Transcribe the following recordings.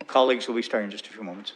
Colleagues, will be starting in just a few moments.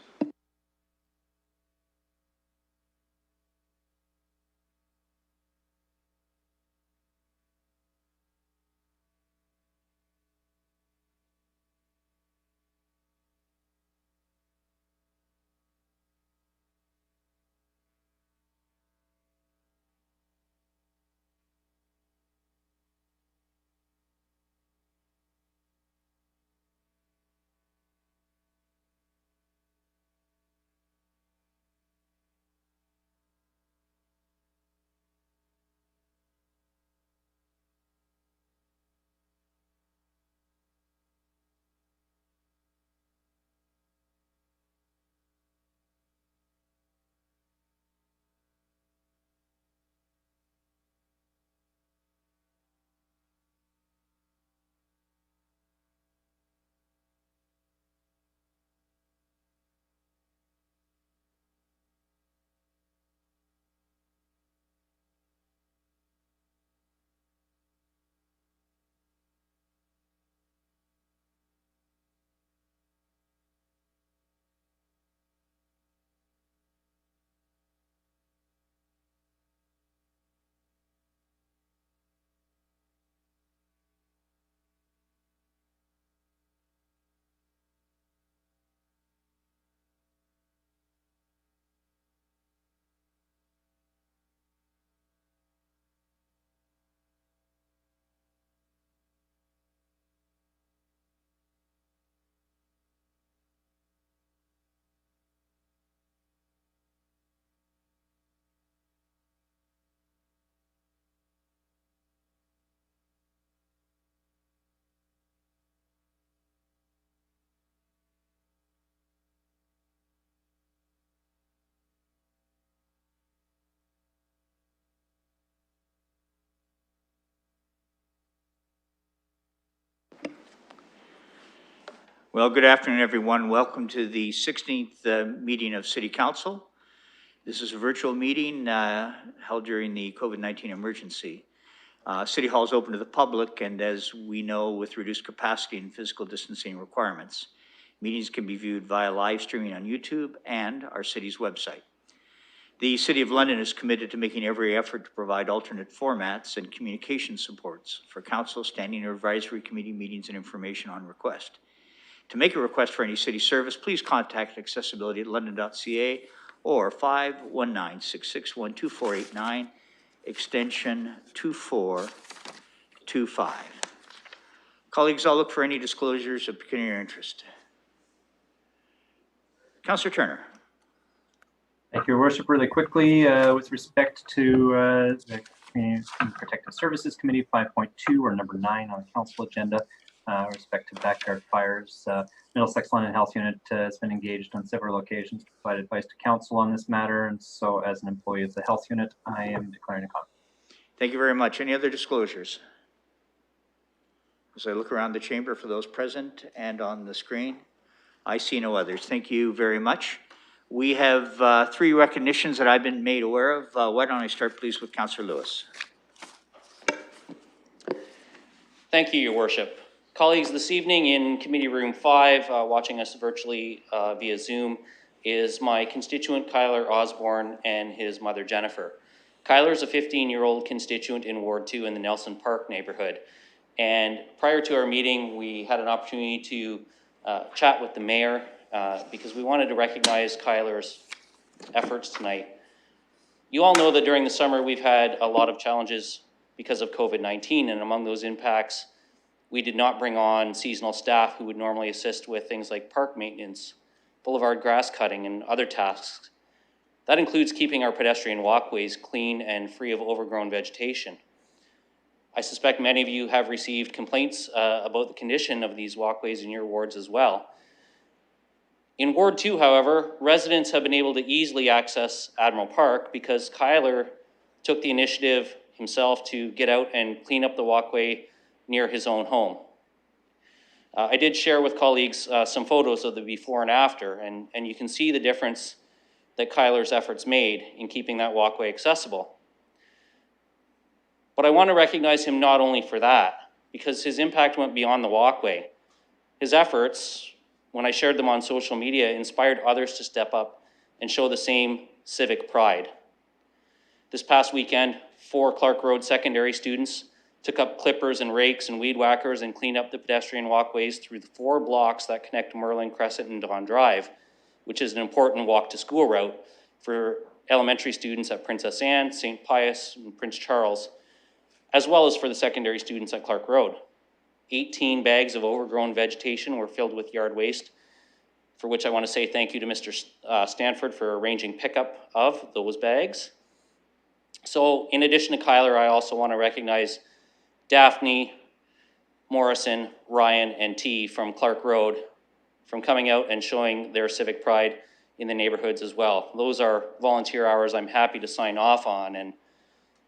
Well, good afternoon, everyone. Welcome to the 16th meeting of City Council. This is a virtual meeting held during the COVID-19 emergency. City Hall is open to the public, and as we know, with reduced capacity and physical distancing requirements, meetings can be viewed via live streaming on YouTube and our city's website. The City of London is committed to making every effort to provide alternate formats and communication supports for Council, Standing or Advisory Committee meetings and information on request. To make a request for any city service, please contact accessibility@london.ca or 519-661-2489, extension 2425. Colleagues, I'll look for any disclosures of pecuniary interest. Councillor Turner. Thank you, Your Worship. Really quickly, with respect to the Community Protective Services Committee 5.2 or number 9 on the council agenda, with respect to backyard fires, Middlesex London Health Unit has been engaged on several occasions to provide advice to council on this matter, and so as an employee of the health unit, I am declaring a conflict. Thank you very much. Any other disclosures? As I look around the chamber for those present and on the screen, I see no others. Thank you very much. We have 3 recognitions that I've been made aware of. Why don't I start, please, with Councillor Lewis. Thank you, Your Worship. Colleagues, this evening in Committee Room 5, watching us virtually via Zoom, is my constituent Kyler Osborne and his mother Jennifer. Kyler is a 15-year-old constituent in Ward 2 in the Nelson Park neighborhood. And prior to our meeting, we had an opportunity to chat with the mayor because we wanted to recognize Kyler's efforts tonight. You all know that during the summer, we've had a lot of challenges because of COVID-19, and among those impacts, we did not bring on seasonal staff who would normally assist with things like park maintenance, boulevard grass cutting, and other tasks. That includes keeping our pedestrian walkways clean and free of overgrown vegetation. I suspect many of you have received complaints about the condition of these walkways in your wards as well. In Ward 2, however, residents have been able to easily access Admiral Park because Kyler took the initiative himself to get out and clean up the walkway near his own home. I did share with colleagues some photos of the before and after, and you can see the difference that Kyler's efforts made in keeping that walkway accessible. But I want to recognize him not only for that, because his impact went beyond the walkway. His efforts when I shared them on social media, inspired others to step up and show the same civic pride. This past weekend, 4 Clark Road secondary students took up clippers and rakes and weed whackers and cleaned up the pedestrian walkways through the 4 blocks that connect Merlin Crescent and Don Drive, which is an important walk to school route for elementary students at Princess Anne, St. Pius, and Prince Charles, as well as for the secondary students at Clark Road. 18 bags of overgrown vegetation were filled with yard waste, for which I want to say thank you to Mr. Stanford for arranging pickup of those bags. So in addition to Kyler, I also want to recognize Daphne, Morrison, Ryan, and T from Clark Road from coming out and showing their civic pride in the neighborhoods as well. Those are volunteer hours I'm happy to sign off on. And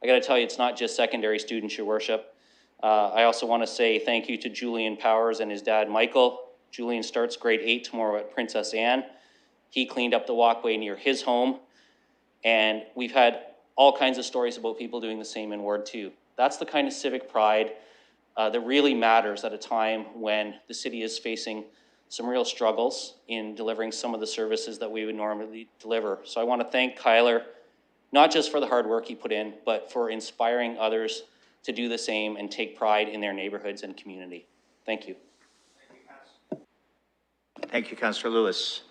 I got to tell you, it's not just secondary students, Your Worship. I also want to say thank you to Julian Powers and his dad, Michael. Julian starts grade 8 tomorrow at Princess Anne. He cleaned up the walkway near his home. And we've had all kinds of stories about people doing the same in Ward 2. That's the kind of civic pride that really matters at a time when the city is facing some real struggles in delivering some of the services that we would normally deliver. So I want to thank Kyler, not just for the hard work he put in, but for inspiring others to do the same and take pride in their neighborhoods and community. Thank you. Thank you, Councillor Lewis.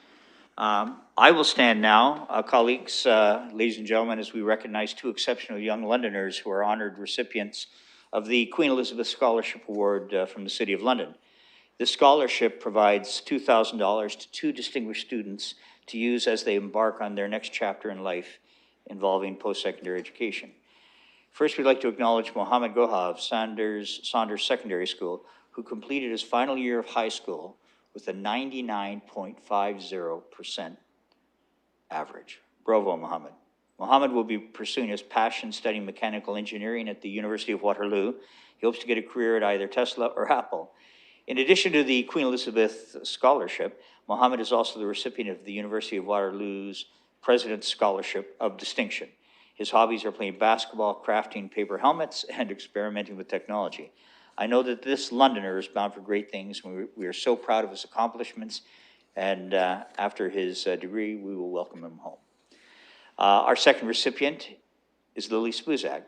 I will stand now, colleagues, ladies and gentlemen, as we recognize 2 exceptional young Londoners who are honored recipients of the Queen Elizabeth Scholarship Award from the City of London. This scholarship provides $2,000 to 2 distinguished students to use as they embark on their next chapter in life involving post-secondary education. First, we'd like to acknowledge Mohammed Gohav, Saunders Secondary School, who completed his final year of high school with a 99.50% average. Bravo, Mohammed. Mohammed will be pursuing his passion studying mechanical engineering at the University of Waterloo. He hopes to get a career at either Tesla or Apple. In addition to the Queen Elizabeth Scholarship, Mohammed is also the recipient of the University of Waterloo's President's Scholarship of Distinction. His hobbies are playing basketball, crafting paper helmets, and experimenting with technology. I know that this Londoner is bound for great things. We are so proud of his accomplishments, and after his degree, we will welcome him home. Our second recipient is Lily Spuzak,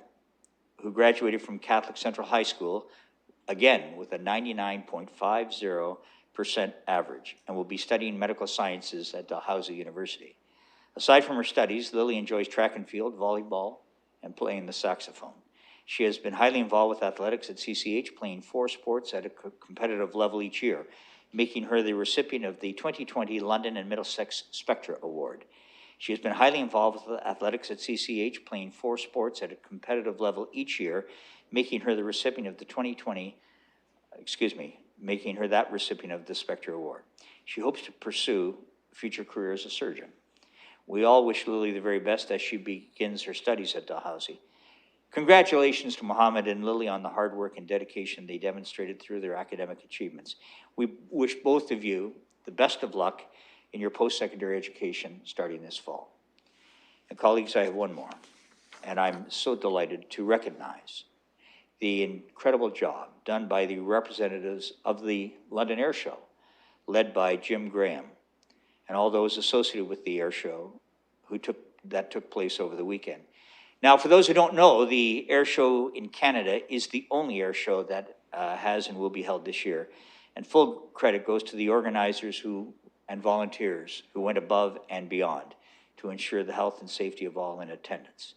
who graduated from Catholic Central High School, again with a 99.50% average, and will be studying medical sciences at Dalhousie University. Aside from her studies, Lily enjoys track and field, volleyball, and playing the saxophone. She has been highly involved with athletics at CCH, playing 4 sports at a competitive level each year, making her the recipient of the 2020 London and Middlesex Spectra Award. She has been highly involved with athletics at CCH, playing 4 sports at a competitive level each year, making her the recipient of the making her that recipient of the Spectra Award. She hopes to pursue a future career as a surgeon. We all wish Lily the very best as she begins her studies at Dalhousie. Congratulations to Mohammed and Lily on the hard work and dedication they demonstrated through their academic achievements. We wish both of you the best of luck in your post-secondary education starting this fall. And colleagues, I have one more, and I'm so delighted to recognize the incredible job done by the representatives of the London Air Show, led by Jim Graham, and all those associated with the air show that took place over the weekend. Now, for those who don't know, the air show in Canada is the only air show that has and will be held this year. And full credit goes to the organizers and volunteers who went above and beyond to ensure the health and safety of all in attendance.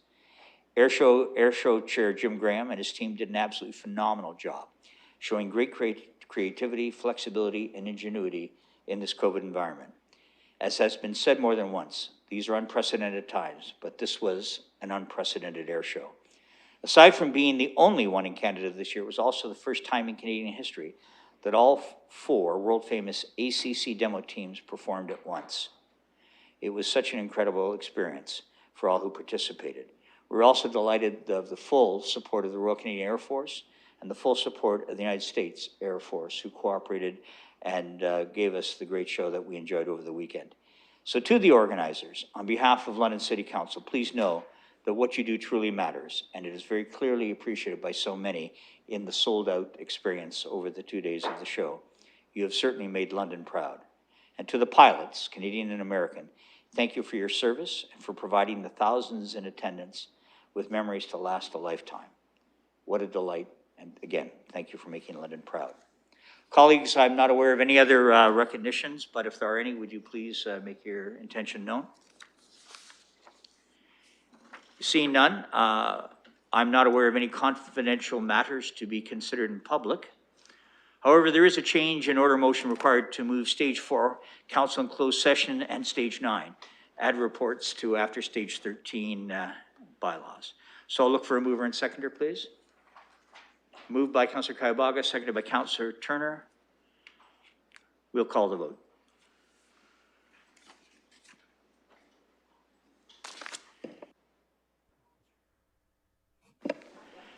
Air show Chair Jim Graham and his team did an absolutely phenomenal job, showing great creativity, flexibility, and ingenuity in this COVID environment. As has been said more than once, these are unprecedented times, but this was an unprecedented air show. Aside from being the only one in Canada this year, it was also the first time in Canadian history that all 4 world-famous ACC demo teams performed at once. It was such an incredible experience for all who participated. We're also delighted of the full support of the Royal Canadian Air Force and the full support of the United States Air Force, who cooperated and gave us the great show that we enjoyed over the weekend. So to the organizers, on behalf of London City Council, please know that what you do truly matters, and it is very clearly appreciated by so many in the sold-out experience over the 2 days of the show. You have certainly made London proud. And to the pilots, Canadian and American, thank you for your service and for providing the thousands in attendance with memories to last a lifetime. What a delight. And again, thank you for making London proud. Colleagues, I'm not aware of any other recognitions, but if there are any, would you please make your intention known? Seeing none, I'm not aware of any confidential matters to be considered in public. However, there is a change in order motion required to move stage 4, council in closed session, and stage 9, add reports to after stage 13 bylaws. So I'll look for a mover and seconder, please. Moved by Councillor Kayubaga, seconded by Councillor Turner. We'll call the vote.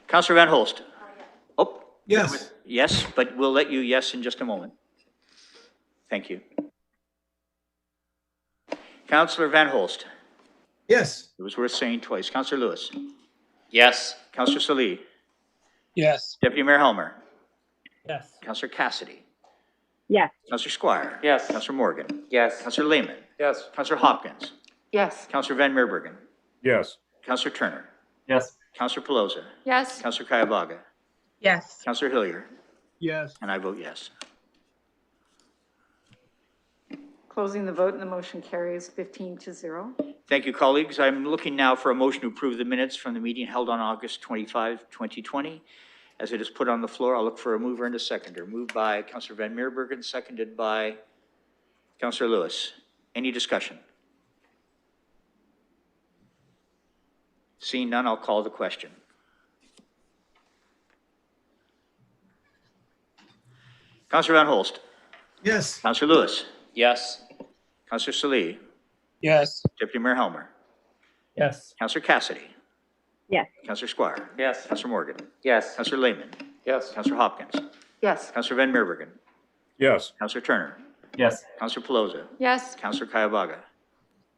Councillor Van Holst. Oh. Yes. Yes, but we'll let you yes in just a moment. Thank you. Councillor Van Holst. Yes. It was worth saying twice. Councillor Lewis. Yes. Councillor Salee. Yes. Deputy Mayor Helmer. Yes. Councillor Cassidy. Yes. Councillor Squire. Yes. Councillor Morgan. Yes. Councillor Lehman. Yes. Councillor Hopkins. Yes. Councillor Van Meerbergen. Yes. Councillor Turner. Yes. Councillor Pelosa. Yes. Councillor Kayubaga. Yes. Councillor Hillier. Yes. And I vote yes. Closing the vote and the motion carries 15-0. Thank you, colleagues. I'm looking now for a motion to approve the minutes from the meeting held on August 25, 2020. As it is put on the floor, I'll look for a mover and a seconder. Moved by Councillor Van Meerbergen, seconded by Councillor Lewis. Any discussion? Seeing none, I'll call the question. Councillor Van Holst. Yes. Councillor Lewis. Yes. Councillor Salee. Yes. Deputy Mayor Helmer. Yes. Councillor Cassidy. Yes. Councillor Squire. Yes. Councillor Morgan. Yes. Councillor Lehman. Yes. Councillor Hopkins. Yes. Councillor Van Meerbergen. Yes. Councillor Turner. Yes. Councillor Pelosa. Yes. Councillor Kayubaga.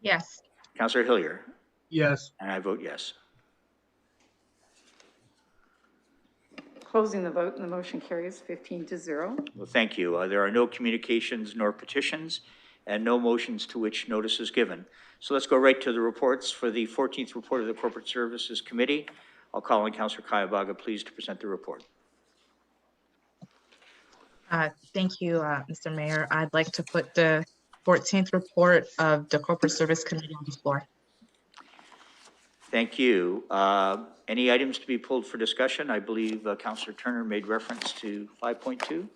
Yes. Councillor Hillier. Yes. And I vote yes. Closing the vote and the motion carries 15-0. Well, thank you. There are no communications nor petitions and no motions to which notice is given. So let's go right to the reports. For the 14th report of the Corporate Services Committee, I'll call on Councillor Kayubaga, please, to present the report. Thank you, Mr. Mayor. I'd like to put the 14th report of the Corporate Service Committee on the floor. Thank you. Any items to be pulled for discussion? I believe Councillor Turner made reference to 5.2.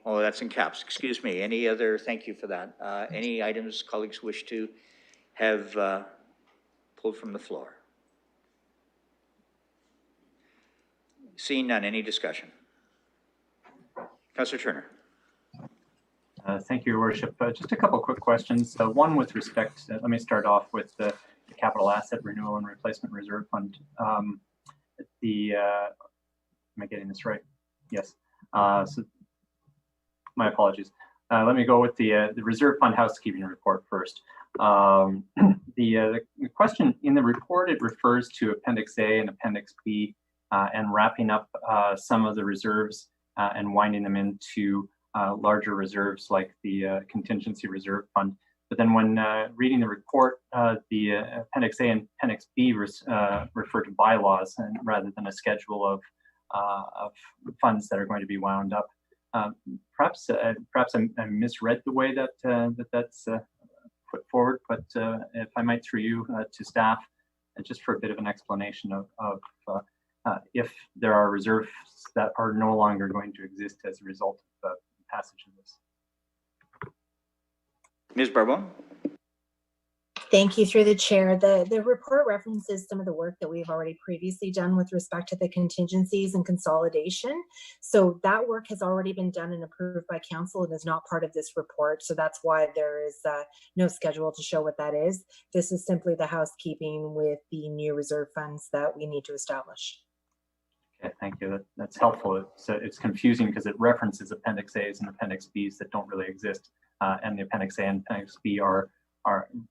Oh, that's in caps. Excuse me. Any other? Thank you for that. Any items colleagues wish to have pulled from the floor? Seeing none. Any discussion? Councillor Turner. Thank you, Your Worship. Just a couple quick questions. One with respect, let me start off with the Capital Asset Renewal and Replacement Reserve Fund. Am I getting this right? Yes. So my apologies. Let me go with the Reserve Fund housekeeping report first. The question in the report, it refers to Appendix A and Appendix B and wrapping up some of the reserves and winding them into larger reserves like the Contingency Reserve Fund. But then when reading the report, the Appendix A and Appendix B refer to bylaws and rather than a schedule of funds that are going to be wound up. Perhaps I misread the way that that's put forward, but if I might through you to staff, just for a bit of an explanation of if there are reserves that are no longer going to exist as a result of the passage of this. Ms. Barbone. Thank you through the chair. The report references some of the work that we've already previously done with respect to the contingencies and consolidation. So that work has already been done and approved by council and is not part of this report. So that's why there is no schedule to show what that is. This is simply the housekeeping with the new reserve funds that we need to establish. Okay, thank you. That's helpful. It's confusing because it references Appendix A's and Appendix B's that don't really exist. And the Appendix A and Appendix B are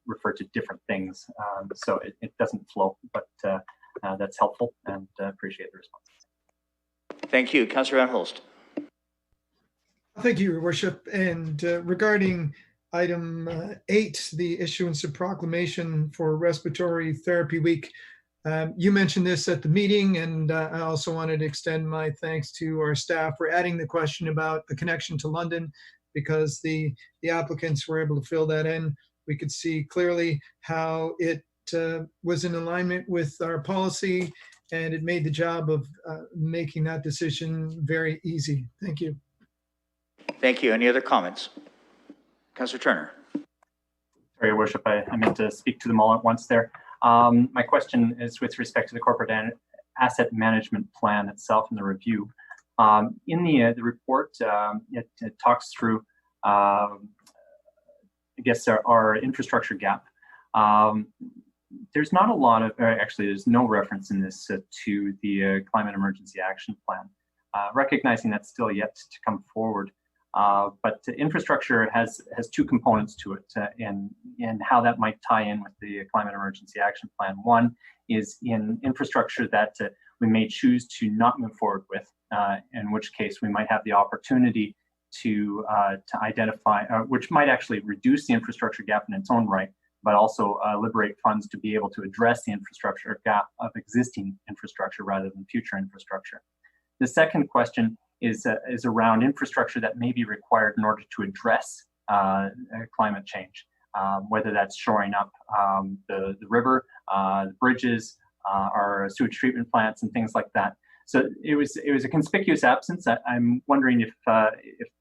refer to different things. So it doesn't flow, but that's helpful and appreciate the response. Thank you. Councillor Van Holst. Thank you, Your Worship. And regarding item 8, the issuance of proclamation for Respiratory Therapy Week, you mentioned this at the meeting, and I also wanted to extend my thanks to our staff for adding the question about the connection to London, because the applicants were able to fill that in. We could see clearly how it was in alignment with our policy, and it made the job of making that decision very easy. Thank you. Thank you. Any other comments? Councillor Turner. Sorry, Your Worship, I meant to speak to them all at once there. My question is with respect to the corporate asset management plan itself and the review. In the report, it talks through, I guess, our infrastructure gap. There's not a lot of, actually, there's no reference in this to the Climate Emergency Action Plan. Recognizing that's still yet to come forward. But infrastructure has two components to it, and how that might tie in with the Climate Emergency Action Plan. One is in infrastructure that we may choose to not move forward with, in which case we might have the opportunity to identify, which might actually reduce the infrastructure gap in its own right, but also liberate funds to be able to address the infrastructure gap of existing infrastructure rather than future infrastructure. The second question is around infrastructure that may be required in order to address climate change, whether that's shoring up the river, the bridges, our sewage treatment plants, and things like that. So it was a conspicuous absence. I'm wondering if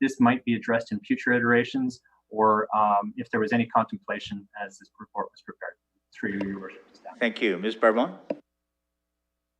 this might be addressed in future iterations, or if there was any contemplation as this report was prepared. Through Your Worship. Thank you. Ms. Barbone.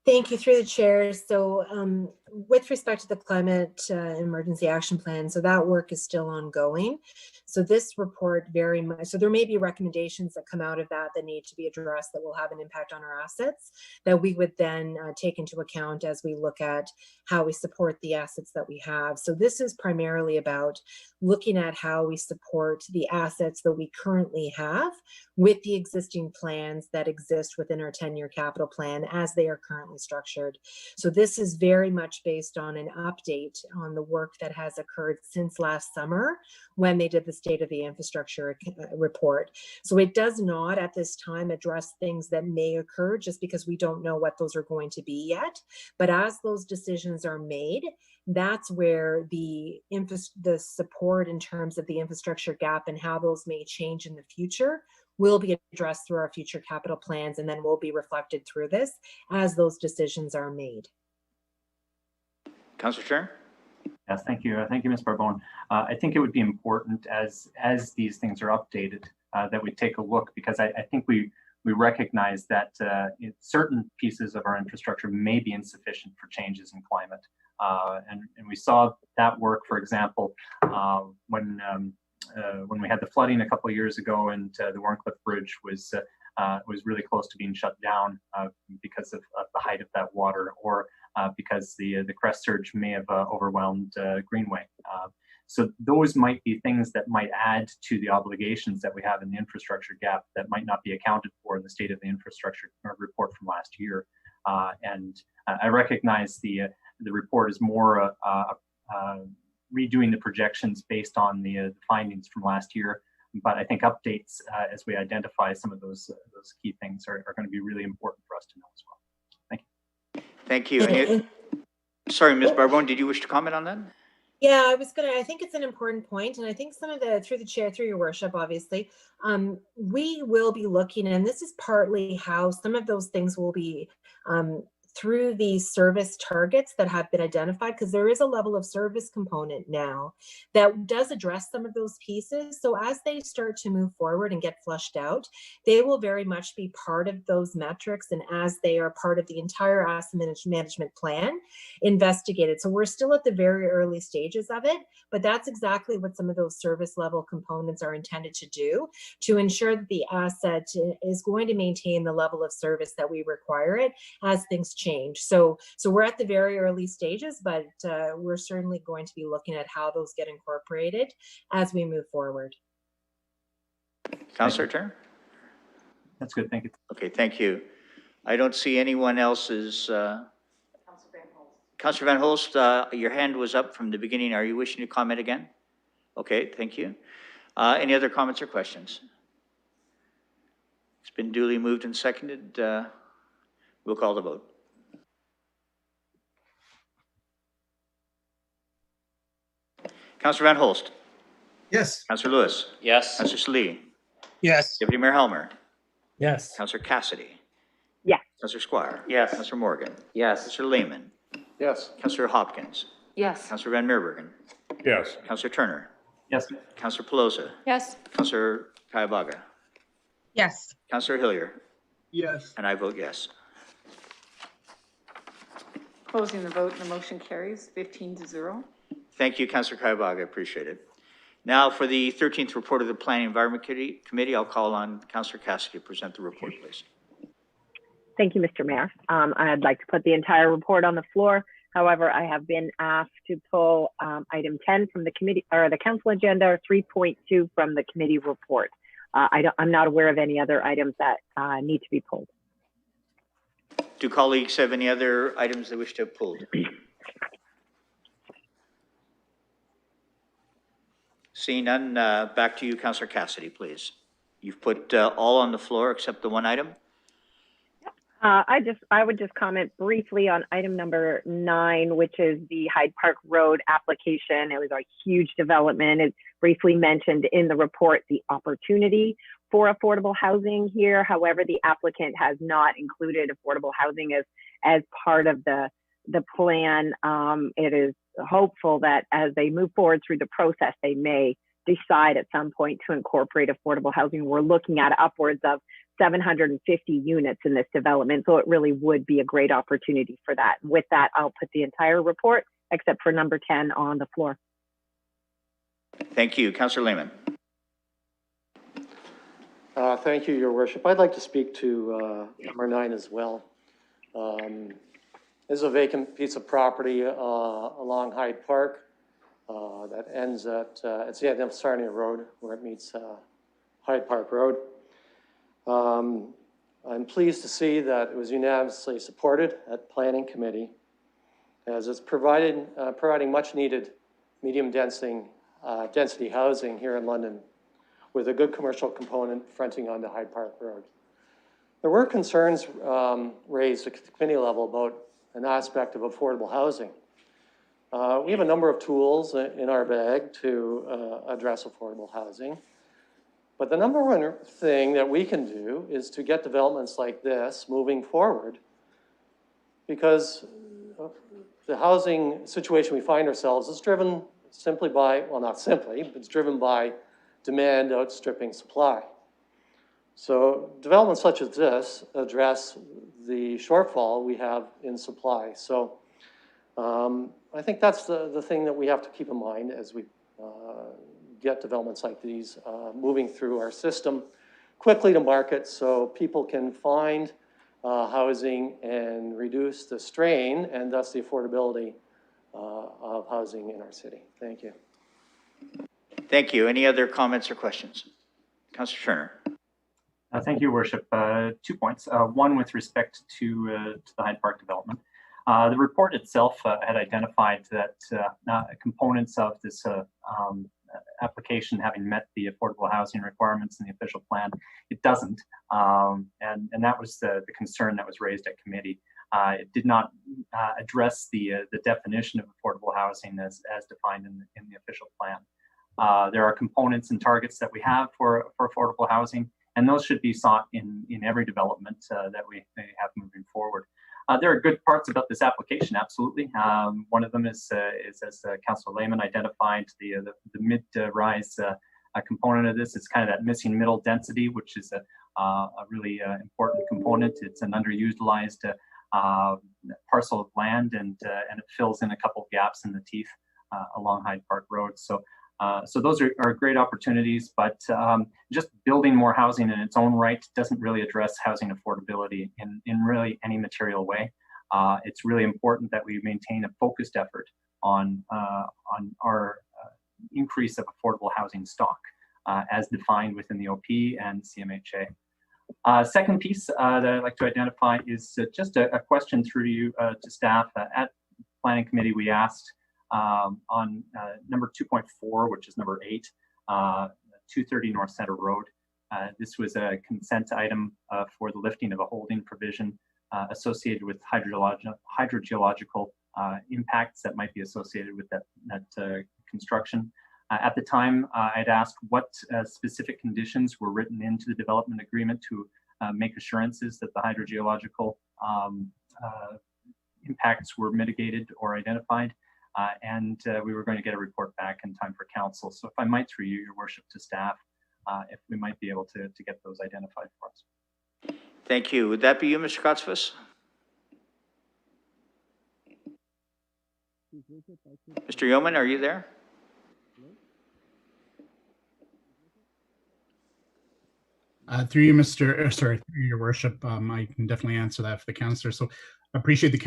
Thank you, through the chair. So with respect to the Climate Emergency Action Plan, so that work is still ongoing. So this report very much, so there may be recommendations that come out of that that need to be addressed that will have an impact on our assets that we would then take into account as we look at how we support the assets that we have. So this is primarily about looking at how we support the assets that we currently have with the existing plans that exist within our 10-year capital plan as they are currently structured. So this is very much based on an update on the work that has occurred since last summer when they did the State of the Infrastructure report. So it does not at this time address things that may occur just because we don't know what those are going to be yet. But as those decisions are made, that's where the support in terms of the infrastructure gap and how those may change in the future will be addressed through our future capital plans, and then will be reflected through this as those decisions are made. Councillor Turner. Yes, thank you. Thank you, Ms. Barbone. I think it would be important as these things are updated that we take a look, because I think we recognize that certain pieces of our infrastructure may be insufficient for changes in climate. And we saw that work, for example, when we had the flooding a couple of years ago, and the Warncliffe Bridge was really close to being shut down because of the height of that water, or because the crest surge may have overwhelmed Greenway. So those might be things that might add to the obligations that we have in the infrastructure gap that might not be accounted for in the State of the Infrastructure report from last year. And I recognize the report is more redoing the projections based on the findings from last year. But I think updates as we identify some of those key things are going to be really important for us to know as well. Thank you. Thank you. Sorry, Ms. Barbone, did you wish to comment on that? Yeah, I think it's an important point, and I think some of through the chair, through your worship, obviously, we will be looking, and this is partly how some of those things will be through the service targets that have been identified, because there is a level of service component now that does address some of those pieces. So as they start to move forward and get flushed out, they will very much be part of those metrics, and as they are part of the entire asset management plan investigated. So we're still at the very early stages of it, but that's exactly what some of those service level components are intended to do, to ensure that the asset is going to maintain the level of service that we require it as things change. So we're at the very early stages, but we're certainly going to be looking at how those get incorporated as we move forward. Councillor Turner? That's good. Thank you. Okay, thank you. I don't see anyone else's. Councillor Van Holst, your hand was up from the beginning. Are you wishing to comment again? Okay, thank you. Any other comments or questions? It's been duly moved and seconded. We'll call the vote. Councillor Van Holst. Yes. Councillor Lewis. Yes. Councillor Slee. Yes. Deputy Mayor Helmer. Yes. Councillor Cassidy. Yes. Councillor Squire. Yes. Councillor Morgan. Yes. Councillor Lehman. Yes. Councillor Hopkins. Yes. Councillor Van Meerbergen. Yes. Councillor Turner. Yes. Councillor Pelosa. Yes. Councillor Kayavaga. Yes. Councillor Hillier. Yes. And I vote yes. Closing the vote and the motion carries 15-0. Thank you, Councillor Kayavaga. I appreciate it. Now for the 13th report of the Planning Environment Committee, I'll call on Councillor Cassidy to present the report, please. Thank you, Mr. Mayor. I'd like to put the entire report on the floor. However, I have been asked to pull item 10 from the committee or the council agenda, or 3.2 from the committee report. I'm not aware of any other items that need to be pulled. Do colleagues have any other items they wish to have pulled? Seeing none, back to you, Councillor Cassidy, please. You've put all on the floor except the one item. I would just comment briefly on item number 9, which is the Hyde Park Road application. It was a huge development. It's briefly mentioned in the report the opportunity for affordable housing here. However, the applicant has not included affordable housing as part of the plan. It is hopeful that as they move forward through the process, they may decide at some point to incorporate affordable housing. We're looking at upwards of 750 units in this development, so it really would be a great opportunity for that. With that, I'll put the entire report, except for number 10, on the floor. Thank you. Councillor Lehman. Thank you, Your Worship. I'd like to speak to number 9 as well. This is a vacant piece of property along Hyde Park that ends at, it's the end of Sarnia Road where it meets Hyde Park Road. I'm pleased to see that it was unanimously supported at Planning Committee, as it's providing much needed medium density housing here in London with a good commercial component fronting onto Hyde Park Road. There were concerns raised at the committee level about an aspect of affordable housing. We have a number of tools in our bag to address affordable housing. But the number one thing that we can do is to get developments like this moving forward, because the housing situation we find ourselves is driven simply by, well, not simply, but it's driven by demand outstripping supply. So developments such as this address the shortfall we have in supply. So I think that's the thing that we have to keep in mind as we get developments like these moving through our system quickly to market, so people can find housing and reduce the strain and thus the affordability of housing in our city. Thank you. Thank you. Any other comments or questions? Councillor Turner. Thank you, Worship. 2 points. One with respect to the Hyde Park development. The report itself had identified that components of this application having met the affordable housing requirements in the official plan, it doesn't. And that was the concern that was raised at committee. It did not address the definition of affordable housing as defined in the official plan. There are components and targets that we have for affordable housing, and those should be sought in every development that we have moving forward. There are good parts about this application, absolutely. One of them is as Councillor Lehman identified, the mid-rise component of this. It's kind of that missing middle density, which is a really important component. It's an underutilized parcel of land, and it fills in a couple of gaps in the teeth along Hyde Park Road. So those are great opportunities, but just building more housing in its own right doesn't really address housing affordability in really any material way. It's really important that we maintain a focused effort on our increase of affordable housing stock as defined within the OP and CMHA. Second piece that I'd like to identify is just a question through you to staff. At Planning Committee, we asked on number 2.4, which is number 8, 230 North Center Road. This was a consent item for the lifting of a holding provision associated with hydrogeological impacts that might be associated with that construction. At the time, I'd asked what specific conditions were written into the development agreement to make assurances that the hydrogeological impacts were mitigated or identified. And we were going to get a report back in time for council. So if I might, through you, Your Worship, to staff, if we might be able to get those identified for us. Thank you. Would that be you, Mr. Kotsvis? Mr. Yeoman, are you there? Through you, through Your Worship, I can definitely answer that for the councillor. So I appreciate the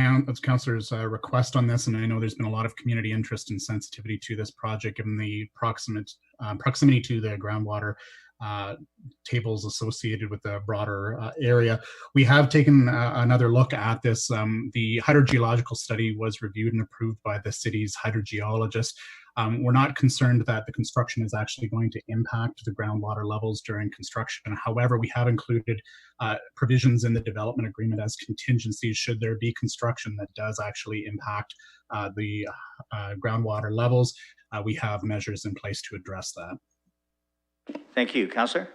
councillor's request on this, and I know there's been a lot of community interest and sensitivity to this project, given the proximity to the groundwater tables associated with the broader area. We have taken another look at this. The hydrogeological study was reviewed and approved by the city's hydrogeologist. We're not concerned that the construction is actually going to impact the groundwater levels during construction. However, we have included provisions in the development agreement as contingencies should there be construction that does actually impact the groundwater levels. We have measures in place to address that. Thank you. Councillor?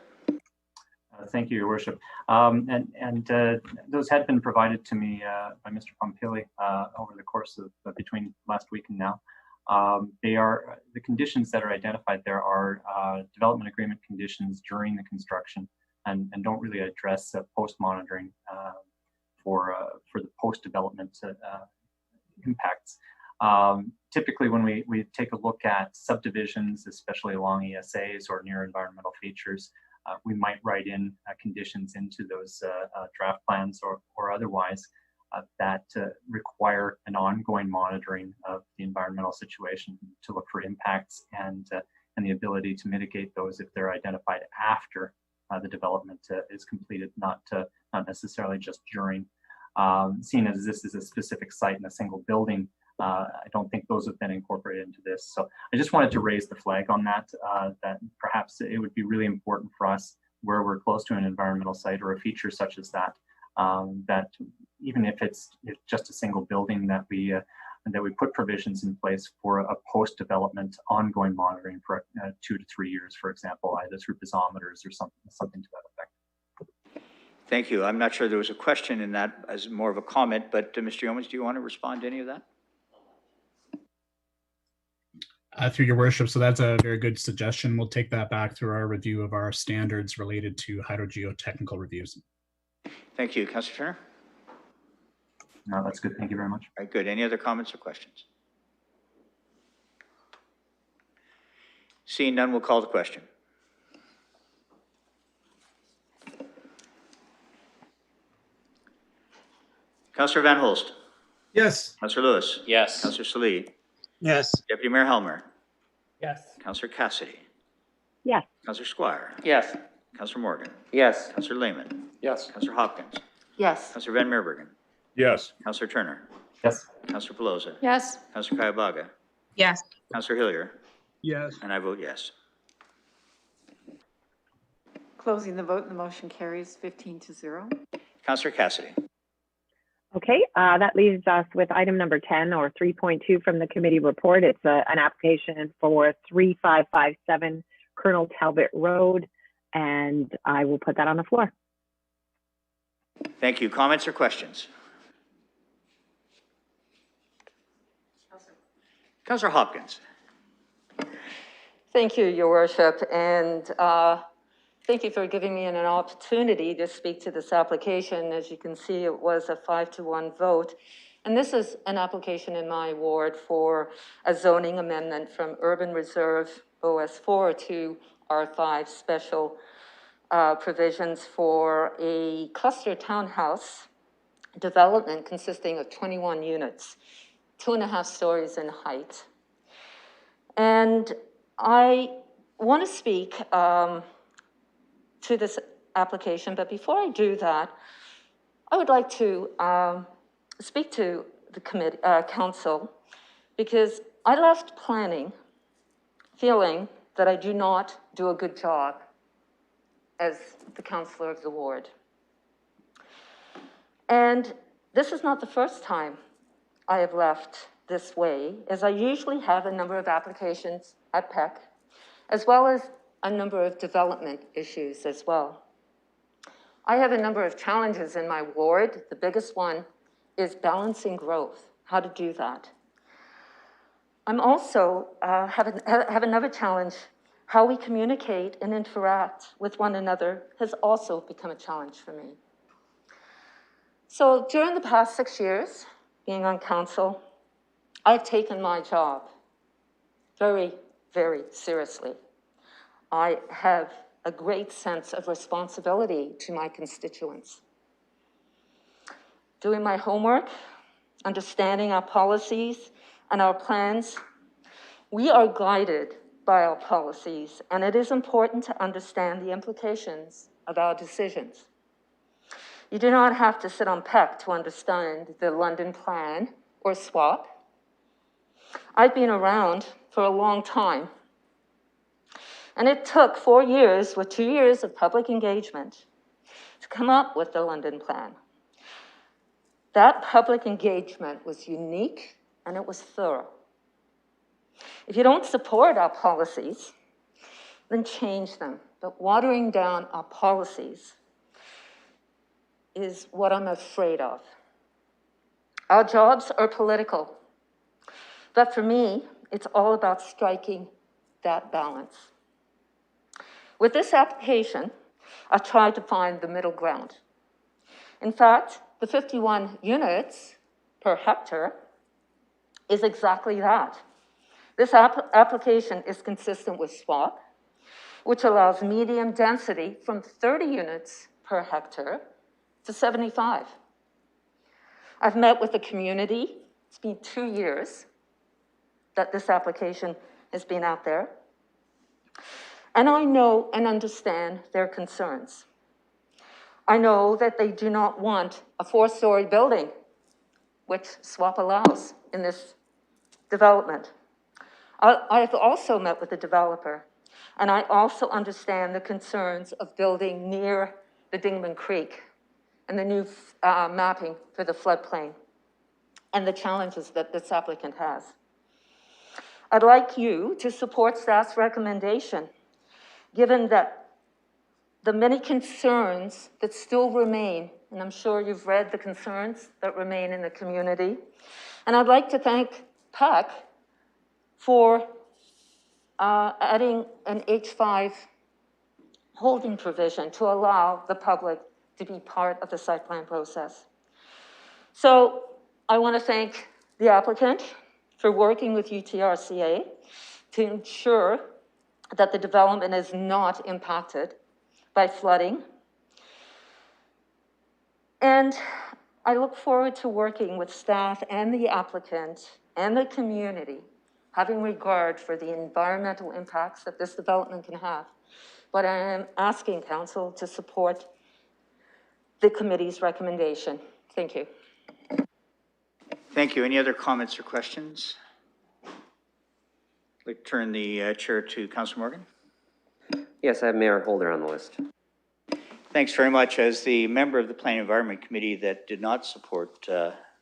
Thank you, Your Worship. Those had been provided to me by Mr. Pompili over the course of between last week and now. They are the conditions that are identified there are development agreement conditions during the construction and don't really address post monitoring for the post development impacts. Typically, when we take a look at subdivisions, especially along ESAs or near environmental features, we might write in conditions into those draft plans or otherwise that require an ongoing monitoring of the environmental situation to look for impacts and the ability to mitigate those if they're identified after the development is completed, not necessarily just during. Seeing as this is a specific site in a single building, I don't think those have been incorporated into this. So I just wanted to raise the flag on that, that perhaps it would be really important for us where we're close to an environmental site or a feature such as that, that even if it's just a single building, that we put provisions in place for a post-development ongoing monitoring for 2 to 3 years, for example, either through piezometers or something to that effect. Thank you. I'm not sure there was a question in that as more of a comment, but Mr. Yeomans, do you want to respond to any of that? Through Your Worship, so that's a very good suggestion. We'll take that back through our review of our standards related to hydrogeotechnical reviews. Thank you. Councillor Turner? No, that's good. Thank you very much. All right, good. Any other comments or questions? Seeing none, we'll call the question. Councillor Van Holst? Yes. Councillor Lewis? Yes. Councillor Salee? Yes. Deputy Mayor Helmer? Yes. Councillor Cassidy? Yes. Councillor Squire? Yes. Councillor Morgan? Yes. Councillor Lehman? Yes. Councillor Hopkins? Yes. Councillor Van Meerbergen? Yes. Councillor Turner? Yes. Councillor Pelosa? Yes. Councillor Kayubaga? Yes. Councillor Hillier? Yes. And I vote yes. Closing the vote, the motion carries 15-0. Councillor Cassidy? Okay, that leaves us with item number 10 or 3.2 from the committee report. It's an application for 3557 Colonel Talbot Road, and I will put that on the floor. Thank you. Comments or questions? Councillor Hopkins? Thank you, Your Worship, and thank you for giving me an opportunity to speak to this application. As you can see, it was a 5-1 vote. And this is an application in my ward for a zoning amendment from Urban Reserve OS4 to R5 special provisions for a cluster townhouse development consisting of 21 units, 2.5 stories in height. And I want to speak to this application, but before I do that, I would like to speak to the committee, council, because I left planning feeling that I do not do a good job as the councillor of the ward. And this is not the first time I have left this way, as I usually have a number of applications at PEC, as well as a number of development issues as well. I have a number of challenges in my ward. The biggest one is balancing growth, how to do that. I'm also have another challenge. How we communicate and interact with one another has also become a challenge for me. So during the past 6 years, being on council, I've taken my job very, very seriously. I have a great sense of responsibility to my constituents. Doing my homework, understanding our policies and our plans, we are guided by our policies, and it is important to understand the implications of our decisions. You do not have to sit on PEC to understand the London Plan or SWAP. I've been around for a long time, and it took 4 years with 2 years of public engagement to come up with the London Plan. That public engagement was unique and it was thorough. If you don't support our policies, then change them. But watering down our policies is what I'm afraid of. Our jobs are political, but for me, it's all about striking that balance. With this application, I tried to find the middle ground. In fact, the 51 units per hectare is exactly that. This application is consistent with SWAP, which allows medium density from 30 units per hectare to 75. I've met with the community. It's been 2 years that this application has been out there. And I know and understand their concerns. I know that they do not want a 4-story building, which SWAP allows in this development. I've also met with the developer, and I also understand the concerns of building near the Dingman Creek and the new mapping for the floodplain and the challenges that this applicant has. I'd like you to support staff's recommendation, given that the many concerns that still remain, and I'm sure you've read the concerns that remain in the community, and I'd like to thank PEC for adding an H5 holding provision to allow the public to be part of the site plan process. So I want to thank the applicant for working with UTRCA to ensure that the development is not impacted by flooding. And I look forward to working with staff and the applicant and the community, having regard for the environmental impacts that this development can have. But I am asking council to support the committee's recommendation. Thank you. Thank you. Any other comments or questions? I'd like to turn the chair to Councillor Morgan. Yes, I have Mayor Holder on the list. Thanks very much. As the member of the Planning Environment Committee that did not support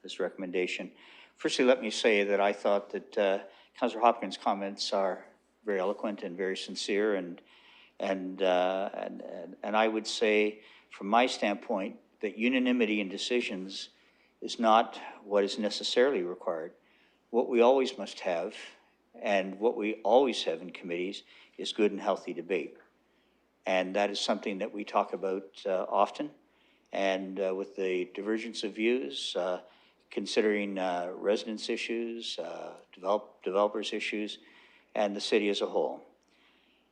this recommendation, firstly, let me say that I thought that Councillor Hopkins' comments are very eloquent and very sincere, and I would say, from my standpoint, that unanimity in decisions is not what is necessarily required. What we always must have, and what we always have in committees, is good and healthy debate. And that is something that we talk about often. And with the divergence of views, considering residents' issues, developers' issues, and the city as a whole.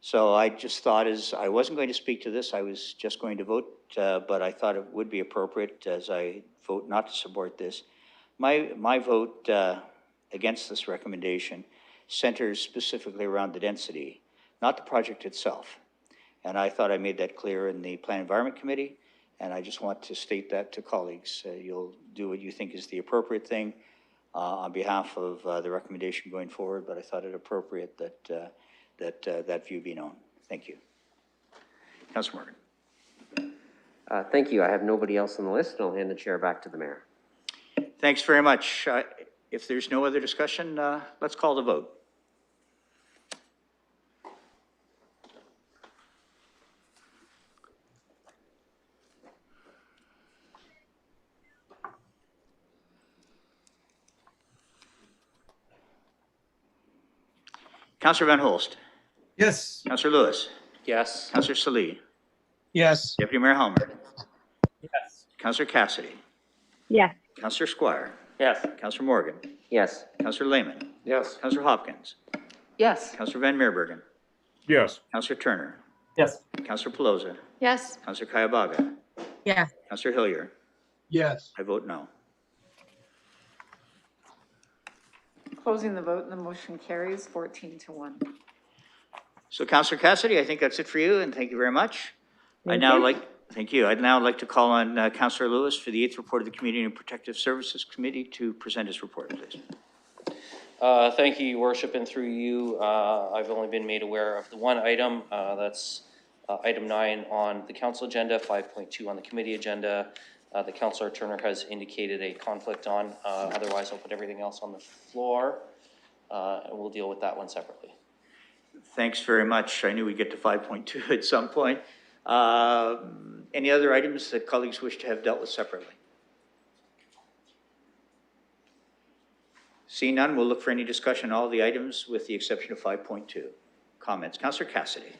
So I just thought, as I wasn't going to speak to this, I was just going to vote, but I thought it would be appropriate as I vote not to support this. My vote against this recommendation centers specifically around the density, not the project itself. And I thought I made that clear in the Plan Environment Committee, and I just want to state that to colleagues. You'll do what you think is the appropriate thing. on behalf of the recommendation going forward, but I thought it appropriate that that view be known. Thank you. Councilor Morgan. Thank you. I have nobody else on the list, and I'll hand the chair back to the mayor. Thanks very much. If there's no other discussion, let's call the vote. Councillor Van Holst. Yes. Councillor Lewis. Yes. Councillor Salee. Yes. Deputy Mayor Helmer. Yes. Councillor Cassidy. Yes. Councillor Squire. Yes. Councillor Morgan. Yes. Councillor Lehman. Yes. Councillor Hopkins. Yes. Councillor Van Meerbergen. Yes. Councillor Turner. Yes. Councillor Pelosi. Yes. Councillor Kayabaga. Yes. Councillor Hillier. Yes. I vote no. Closing the vote and the motion carries 14-1. So Councillor Cassidy, I think that's it for you, and thank you very much. Thank you. Thank you. I'd now like to call on Councillor Lewis for the 8th report of the Community and Protective Services Committee to present his report, please. Thank you, Your Worship, and through you, I've only been made aware of the one item. That's item 9 on the council agenda, 5.2 on the committee agenda. The Councillor Turner has indicated a conflict on. Otherwise, I'll put everything else on the floor, and we'll deal with that one separately. Thanks very much. I knew we'd get to 5.2 at some point. Any other items that colleagues wish to have dealt with separately? Seeing none, we'll look for any discussion on all the items with the exception of 5.2. Comments? Councillor Cassidy.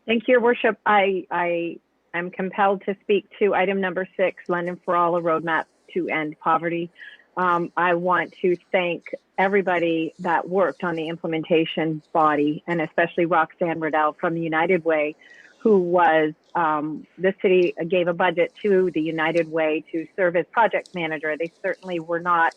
Thank you, Your Worship. I am compelled to speak to item number 6, London for All, a roadmap to end poverty. I want to thank everybody that worked on the implementation body, and especially Roxanne Riddell from the United Way, who was, the city gave a budget to the United Way to serve as project manager. They certainly were not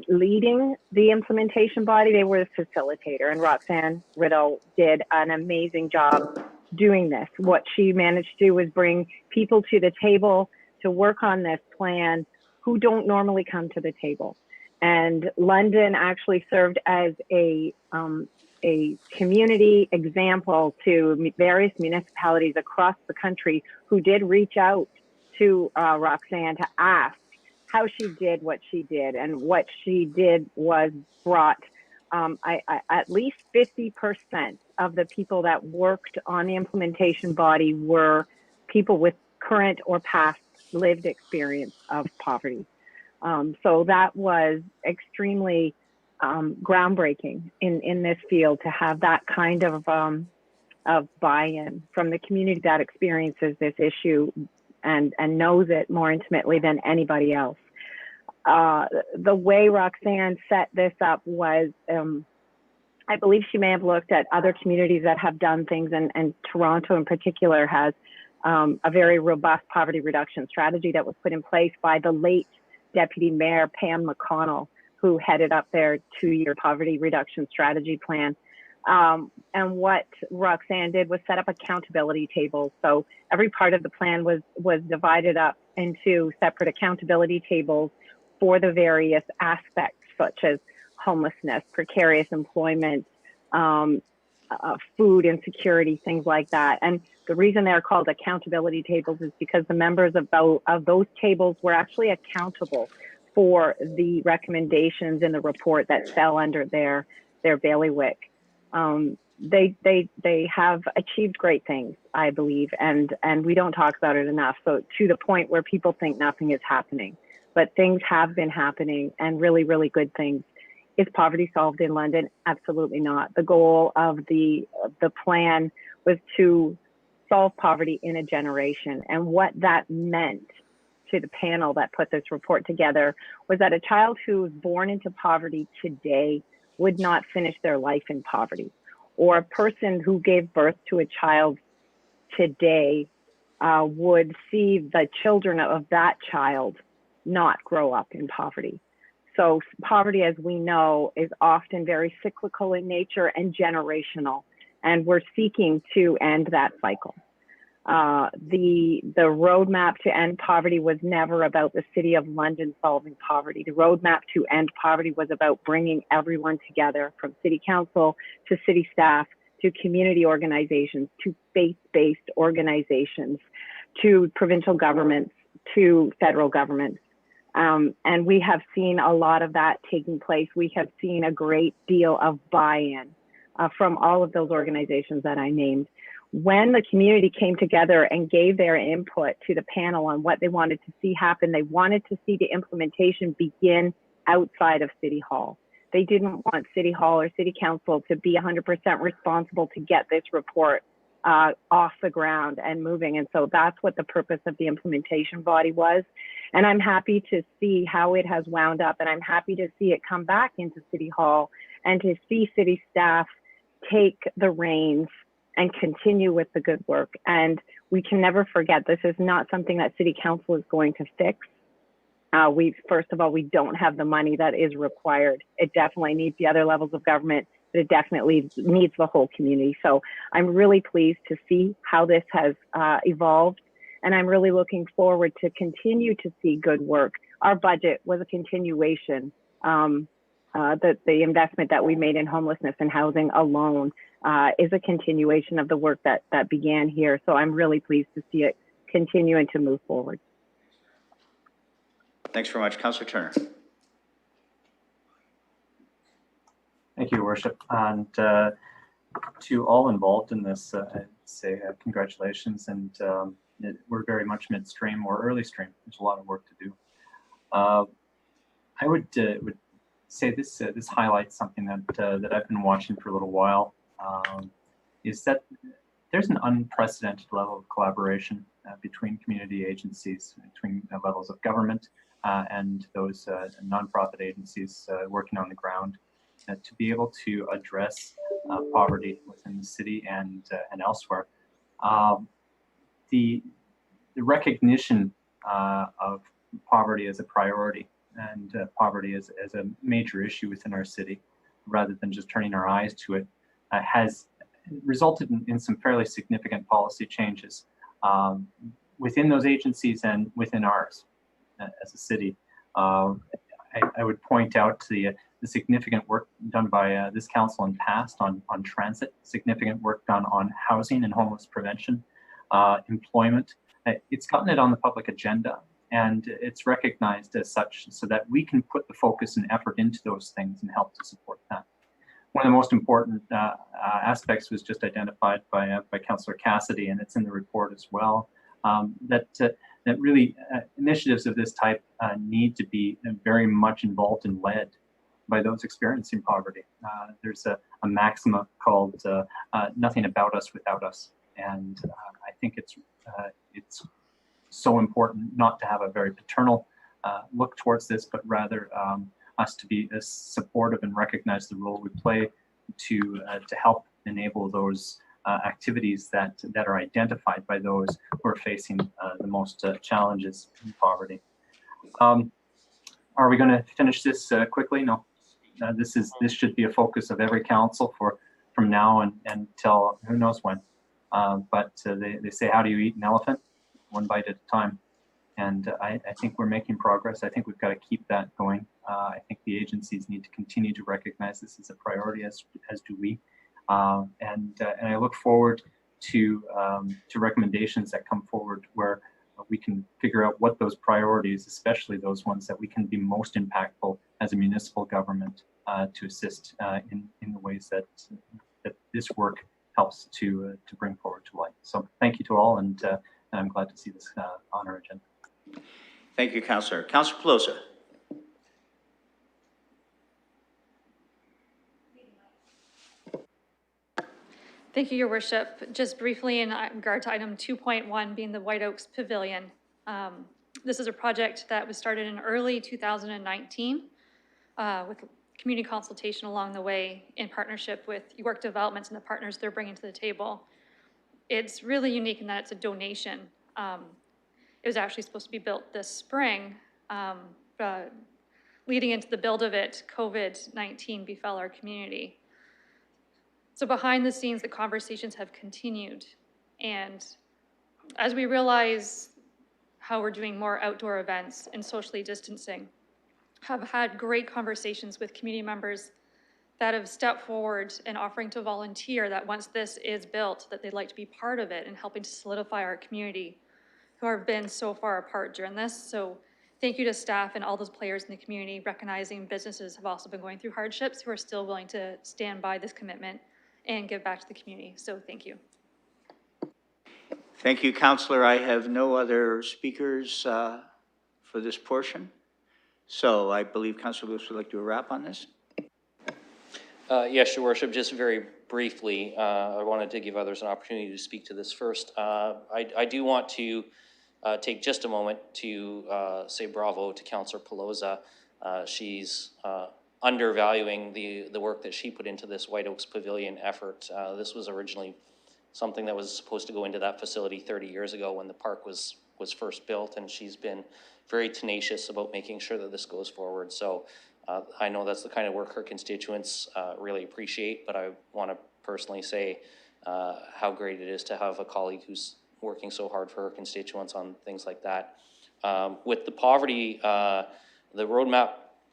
leading the implementation body, they were the facilitator, and Roxanne Riddell did an amazing job doing this. What she managed to do was bring people to the table to work on this plan who don't normally come to the table. And London actually served as a community example to various municipalities across the country who did reach out to Roxanne to ask how she did what she did. And what she did was brought at least 50% of the people that worked on the implementation body were people with current or past lived experience of poverty. So that was extremely groundbreaking in this field, to have that kind of buy-in from the community that experiences this issue and knows it more intimately than anybody else. The way Roxanne set this up was, I believe she may have looked at other communities that have done things, and Toronto in particular has a very robust poverty reduction strategy that was put in place by the late Deputy Mayor Pam McConnell, who headed up their 2-year poverty reduction strategy plan. And what Roxanne did was set up accountability tables. So every part of the plan was divided up into separate accountability tables for the various aspects, such as homelessness, precarious employment, food insecurity, things like that. And the reason they're called accountability tables is because the members of those tables were actually accountable for the recommendations in the report that fell under their bailiwick. They have achieved great things, I believe, and we don't talk about it enough. So to the point where people think nothing is happening, but things have been happening, and really, really good things. Is poverty solved in London? Absolutely not. The goal of the plan was to solve poverty in a generation. And what that meant to the panel that put this report together was that a child who was born into poverty today would not finish their life in poverty. Or a person who gave birth to a child today would see the children of that child not grow up in poverty. So poverty, as we know, is often very cyclical in nature and generational, and we're seeking to end that cycle. The roadmap to end poverty was never about the City of London solving poverty. The roadmap to end poverty was about bringing everyone together, from City Council to city staff to community organizations to faith-based organizations to provincial governments to federal governments. And we have seen a lot of that taking place. We have seen a great deal of buy-in from all of those organizations that I named. When the community came together and gave their input to the panel on what they wanted to see happen, they wanted to see the implementation begin outside of City Hall. They didn't want City Hall or City Council to be 100% responsible to get this report off the ground and moving. And so that's what the purpose of the implementation body was. And I'm happy to see how it has wound up, and I'm happy to see it come back into City Hall and to see city staff take the reins and continue with the good work. And we can never forget, this is not something that City Council is going to fix. First of all, we don't have the money that is required. It definitely needs the other levels of government, but it definitely needs the whole community. So I'm really pleased to see how this has evolved. And I'm really looking forward to continue to see good work. Our budget was a continuation. The investment that we made in homelessness and housing alone is a continuation of the work that began here. So I'm really pleased to see it continuing to move forward. Thanks very much. Councillor Turner. Thank you, Your Worship. And to all involved in this, I'd say congratulations. And we're very much midstream or early stream. There's a lot of work to do. I would say this highlights something that I've been watching for a little while. Is that there's an unprecedented level of collaboration between community agencies, between levels of government and those nonprofit agencies working on the ground to be able to address poverty within the city and elsewhere. The recognition of poverty as a priority and poverty as a major issue within our city, rather than just turning our eyes to it, has resulted in some fairly significant policy changes within those agencies and within ours as a city. I would point out to the significant work done by this council in past on transit, significant work done on housing and homeless prevention, employment. It's gotten it on the public agenda, and it's recognized as such so that we can put the focus and effort into those things and help to support that. One of the most important aspects was just identified by Councillor Cassidy, and it's in the report as well, that really initiatives of this type need to be very much involved and led by those experiencing poverty. There's a maxima called nothing about us without us. And I think it's so important not to have a very paternal look towards this, but rather us to be as supportive and recognize the role we play to help enable those activities that are identified by those who are facing the most challenges in poverty. Are we going to finish this quickly? No. This should be a focus of every council from now until who knows when. But they say, how do you eat an elephant? One bite at a time. And I think we're making progress. I think we've got to keep that going. I think the agencies need to continue to recognize this as a priority, as do we. And I look forward to recommendations that come forward where we can figure out what those priorities, especially those ones that we can be most impactful as a municipal government to assist in the ways that this work helps to bring forward to light. So thank you to all, and I'm glad to see this on our agenda. Thank you, Councillor. Councillor Pelosa. Thank you, Your Worship. Just briefly in regard to item 2.1 being the White Oaks Pavilion. This is a project that was started in early 2019 with community consultation along the way in partnership with York Developments and the partners they're bringing to the table. It's really unique in that it's a donation. It was actually supposed to be built this spring. Leading into the build of it, COVID-19 befell our community. So behind the scenes, the conversations have continued, and As we realize how we're doing more outdoor events and socially distancing, have had great conversations with community members that have stepped forward and offering to volunteer that once this is built, that they'd like to be part of it and helping to solidify our community who have been so far apart during this. So thank you to staff and all those players in the community, recognizing businesses have also been going through hardships who are still willing to stand by this commitment and give back to the community. So thank you. Thank you, Councillor. I have no other speakers for this portion. So I believe Councillor Lewis would like to do a wrap on this. Yes, Your Worship, just very briefly, I wanted to give others an opportunity to speak to this first. I do want to take just a moment to say bravo to Councillor Pelosa. She's undervaluing the work that she put into this White Oaks Pavilion effort. This was originally something that was supposed to go into that facility 30 years ago when the park was first built, and she's been very tenacious about making sure that this goes forward. So I know that's the kind of work her constituents really appreciate, but I want to personally say how great it is to have a colleague who's working so hard for her constituents on things like that. With the poverty, the roadmap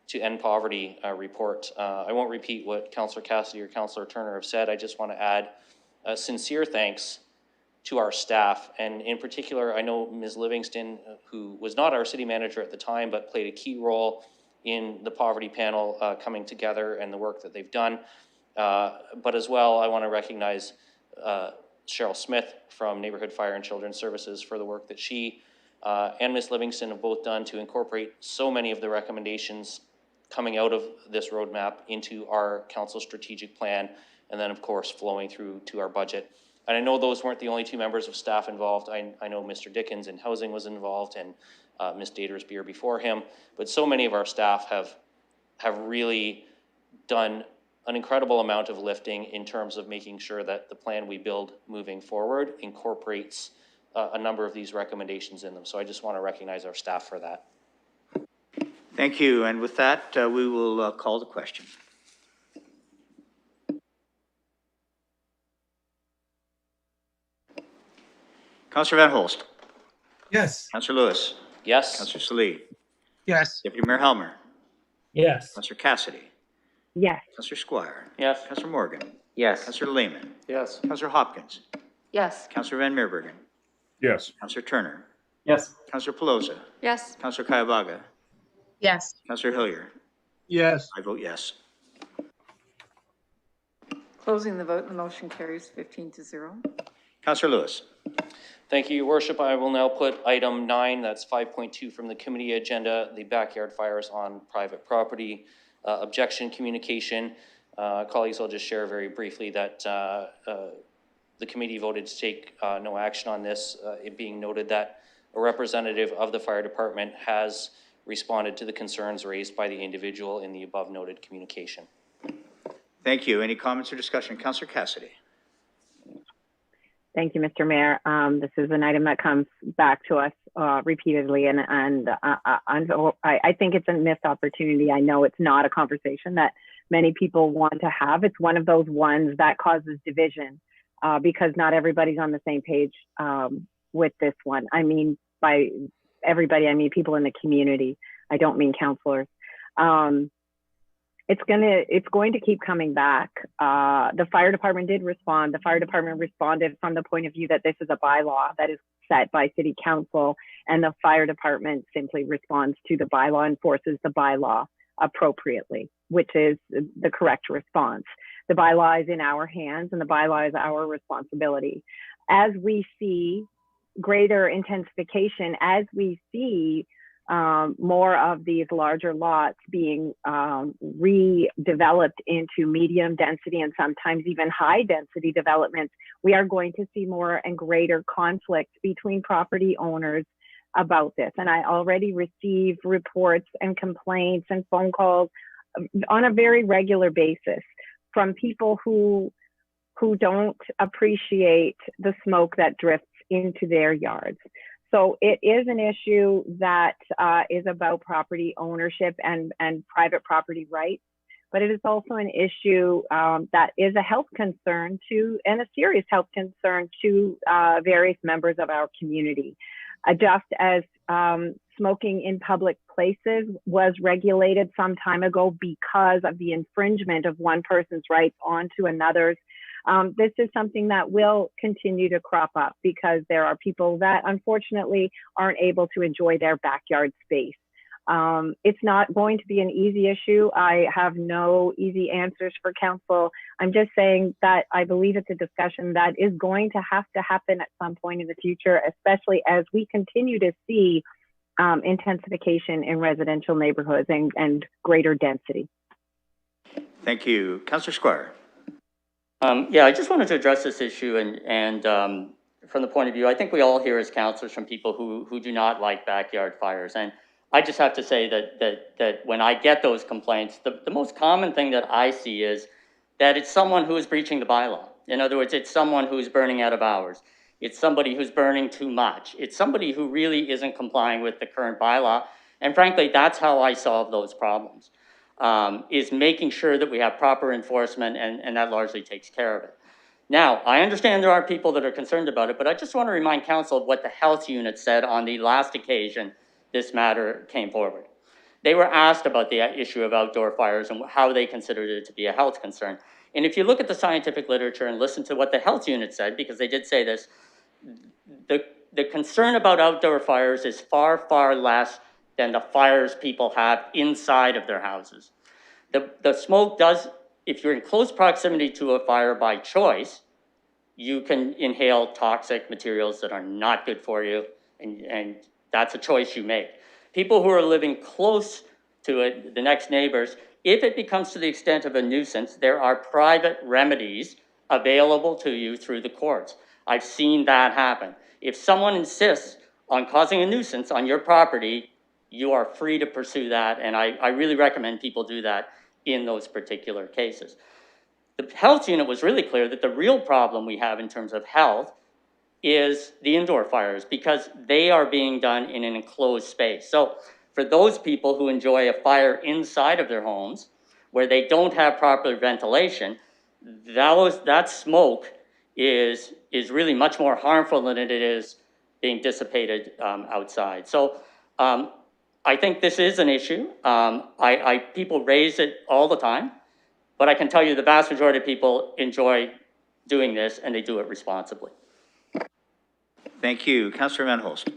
to end poverty report, I won't repeat what Councillor Cassidy or Councillor Turner have said. I just want to add sincere thanks to our staff, and in particular, I know Ms. Livingston, who was not our city manager at the time, but played a key role in the poverty panel coming together and the work that they've done. But as well, I want to recognize Cheryl Smith from Neighborhood Fire and Children's Services for the work that she and Ms. Livingston have both done to incorporate so many of the recommendations coming out of this roadmap into our council strategic plan, and then of course flowing through to our budget. And I know those weren't the only two members of staff involved. I know Mr. Dickens in housing was involved, and Ms. Datersbeer before him, but so many of our staff have really done an incredible amount of lifting in terms of making sure that the plan we build moving forward incorporates a number of these recommendations in them. So I just want to recognize our staff for that. Thank you. And with that, we will call the question. Councillor Van Holst. Yes. Councillor Lewis. Yes. Councillor Salee. Yes. Deputy Mayor Helmer. Yes. Councillor Cassidy. Yes. Councillor Squire. Yes. Councillor Morgan. Yes. Councillor Lehman. Yes. Councillor Hopkins. Yes. Councillor Van Meerbergen. Yes. Councillor Turner. Yes. Councillor Pelosa. Yes. Councillor Kayavaga. Yes. Councillor Hillier. Yes. I vote yes. Closing the vote, the motion carries 15-0. Councillor Lewis. Thank you, Your Worship. I will now put item 9, that's 5.2 from the committee agenda, the backyard fires on private property, objection communication. Colleagues, I'll just share very briefly that the committee voted to take no action on this, it being noted that a representative of the fire department has responded to the concerns raised by the individual in the above noted communication. Thank you. Any comments or discussion? Councillor Cassidy. Thank you, Mr. Mayor. This is an item that comes back to us repeatedly, and I think it's a missed opportunity. I know it's not a conversation that many people want to have. It's one of those ones that causes division because not everybody's on the same page with this one. I mean, by everybody, I mean people in the community. I don't mean councillors. It's going to keep coming back. The fire department did respond. The fire department responded from the point of view that this is a bylaw that is set by city council, and the fire department simply responds to the bylaw, enforces the bylaw appropriately, which is the correct response. The bylaw is in our hands, and the bylaw is our responsibility. As we see greater intensification, as we see more of these larger lots being redeveloped into medium density and sometimes even high density developments, we are going to see more and greater conflict between property owners about this. And I already receive reports and complaints and phone calls on a very regular basis from people who don't appreciate the smoke that drifts into their yards. So it is an issue that is about property ownership and private property rights. but it is also an issue that is a health concern to, and a serious health concern to various members of our community. Just as smoking in public places was regulated some time ago because of the infringement of one person's rights onto another's, this is something that will continue to crop up because there are people that unfortunately aren't able to enjoy their backyard space. It's not going to be an easy issue. I have no easy answers for council. I'm just saying that I believe it's a discussion that is going to have to happen at some point in the future, especially as we continue to see intensification in residential neighborhoods and greater density. Thank you. Councillor Squire. Yeah, I just wanted to address this issue and from the point of view, I think we all hear as councillors from people who do not like backyard fires. And I just have to say that when I get those complaints, the most common thing that I see is that it's someone who is breaching the bylaw. In other words, it's someone who's burning out of hours. It's somebody who's burning too much. It's somebody who really isn't complying with the current bylaw. And frankly, that's how I solve those problems, is making sure that we have proper enforcement, and that largely takes care of it. Now, I understand there are people that are concerned about it, but I just want to remind council of what the health unit said on the last occasion this matter came forward. They were asked about the issue of outdoor fires and how they considered it to be a health concern. And if you look at the scientific literature and listen to what the health unit said, because they did say this, the concern about outdoor fires is far, far less than the fires people have inside of their houses. The smoke does, if you're in close proximity to a fire by choice, you can inhale toxic materials that are not good for you, and that's a choice you make. People who are living close to it, the next neighbors, if it becomes to the extent of a nuisance, there are private remedies available to you through the courts. I've seen that happen. If someone insists on causing a nuisance on your property, you are free to pursue that, and I really recommend people do that in those particular cases. The health unit was really clear that the real problem we have in terms of health is the indoor fires, because they are being done in an enclosed space. So for those people who enjoy a fire inside of their homes, where they don't have proper ventilation, that smoke is really much more harmful than it is being dissipated outside. So I think this is an issue. People raise it all the time, but I can tell you the vast majority of people enjoy doing this, and they do it responsibly. Thank you. Councillor Van Holst.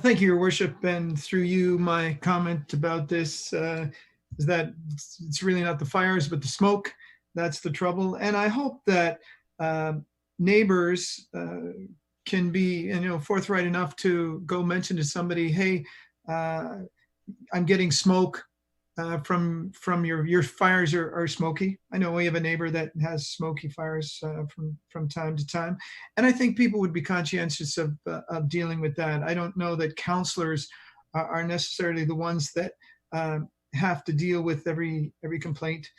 Thank you, Your Worship. And through you, my comment about this is that it's really not the fires, but the smoke. That's the trouble. And I hope that neighbors can be, forthright enough to go mention to somebody, hey, I'm getting smoke from your fires are smoky. I know we have a neighbor that has smoky fires from time to time, and I think people would be conscientious of dealing with that. I don't know that councillors are necessarily the ones that have to deal with every complaint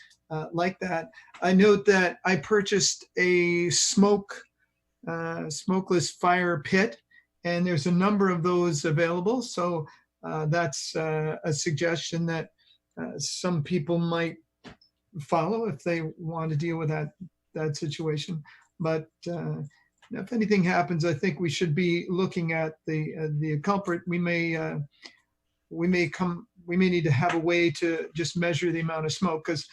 like that. I note that I purchased a smokeless fire pit, and there's a number of those available. So that's a suggestion that some people might follow if they want to deal with that situation. But if anything happens, I think we should be looking at the culprit. We may need to have a way to just measure the amount of smoke, because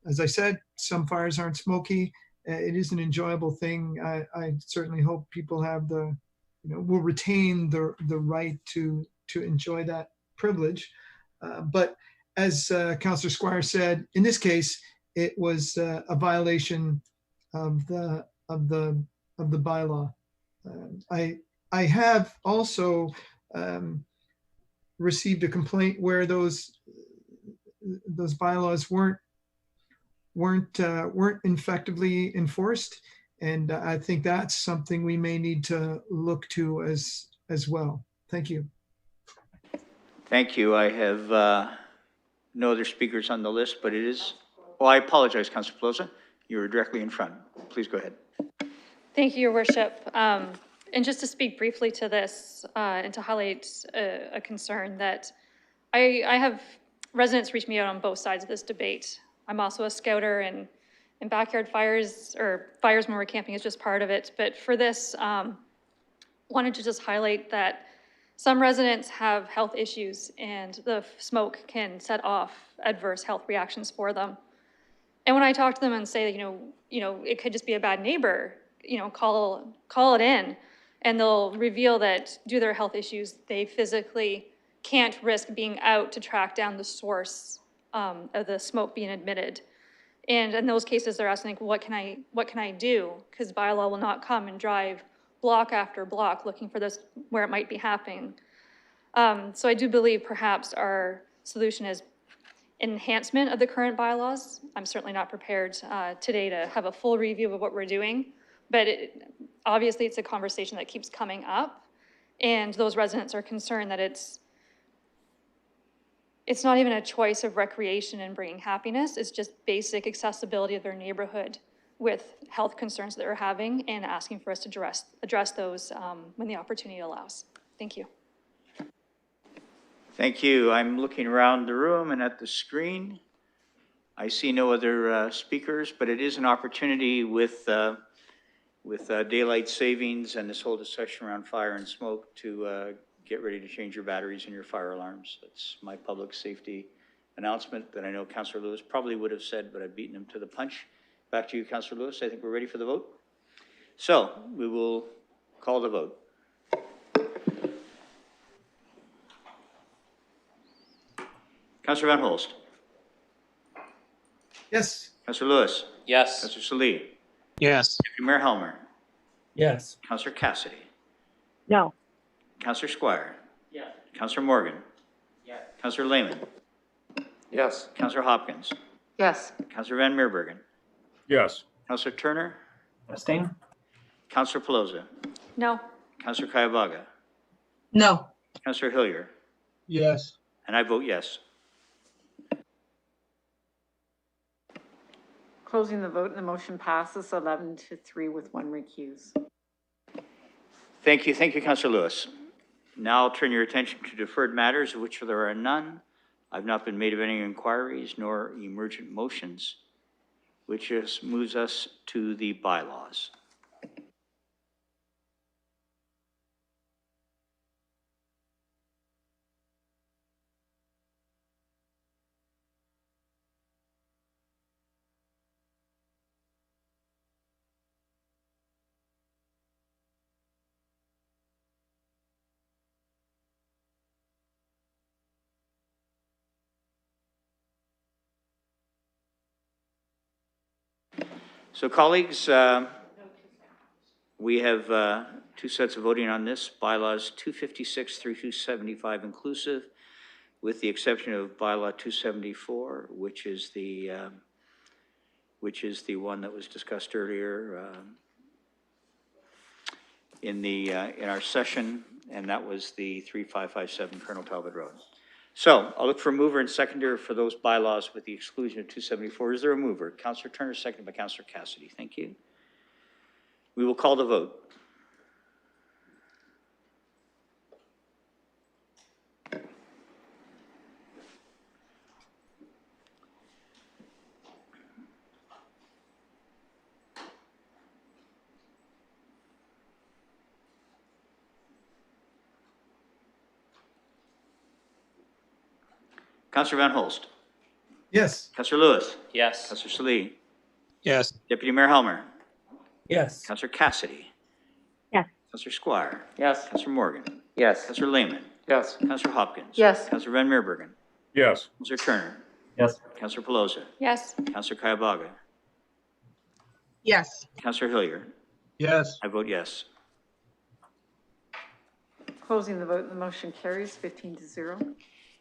as I said, some fires aren't smoky. It is an enjoyable thing. I certainly hope people have will retain the right to enjoy that privilege. But as Councillor Squire said, in this case, it was a violation of the bylaw. I have also received a complaint where those bylaws weren't effectively enforced, and I think that's something we may need to look to as well. Thank you. Thank you. I have no other speakers on the list, but it is, oh, I apologize, Councillor Pelosi. You were directly in front. Please go ahead. Thank you, Your Worship. And just to speak briefly to this and to highlight a concern that I have residents reach me out on both sides of this debate. I'm also a scouter, and backyard fires, or fires when we're camping, is just part of it. But for this, wanted to just highlight that some residents have health issues, and the smoke can set off adverse health reactions for them. And when I talk to them and say, it could just be a bad neighbor, call it in, and they'll reveal that due to their health issues, they physically can't risk being out to track down the source of the smoke being emitted. And in those cases, they're asking, what can I do? Because bylaw will not come and drive block after block looking for this where it might be happening. So I do believe perhaps our solution is enhancement of the current bylaws. I'm certainly not prepared today to have a full review of what we're doing, but obviously it's a conversation that keeps coming up, and those residents are concerned that it's not even a choice of recreation and bringing happiness. It's just basic accessibility of their neighborhood with health concerns that they're having, and asking for us to address those when the opportunity allows. Thank you. Thank you. I'm looking around the room and at the screen. I see no other speakers, but it is an opportunity with daylight savings and this whole discussion around fire and smoke to get ready to change your batteries and your fire alarms. That's my public safety announcement that I know Councillor Lewis probably would have said, but I've beaten him to the punch. Back to you, Councillor Lewis. I think we're ready for the vote. So we will call the vote. Councillor Van Holst. Yes. Councillor Lewis. Yes. Councillor Salee. Yes. Deputy Mayor Helmer. Yes. Councillor Cassidy. No. Councillor Squire. Yes. Councillor Morgan. Yes. Councillor Lehman. Yes. Councillor Hopkins. Yes. Councillor Van Meerbergen. Yes. Councillor Turner. Abstain? Councillor Pelosi. No. Councillor Kayavaga. No. Councillor Hillier. Yes. And I vote yes. Closing the vote, and the motion passes 11-3 with 1 recuse. Thank you, Councillor Lewis. Now I'll turn your attention to deferred matters, of which there are none. I've not been made of any inquiries nor emergent motions, which just moves us to the bylaws. So colleagues, we have two sets of voting on this, bylaws 256 through 275 inclusive, with the exception of bylaw 274, which is the one that was discussed earlier in our session, and that was the 3557 Colonel Talbot Road. So I'll look for a mover and seconder for those bylaws with the exclusion of 274. Is there a mover? Councillor Turner, seconded by Councillor Cassidy. Thank you. We will call the vote. Councillor Van Holst. Yes. Councillor Lewis. Yes. Councillor Salee. Yes. Deputy Mayor Helmer. Yes. Councillor Cassidy. Yes. Councillor Squire. Yes. Councillor Morgan. Yes. Councillor Lehman. Yes. Councillor Hopkins. Yes. Councillor Van Meerbergen. Yes. Councillor Turner. Yes. Councillor Pelosi. Yes. Councillor Kayavaga. Yes. Councillor Hillier. Yes. I vote yes. Closing the vote, and the motion carries 15-0.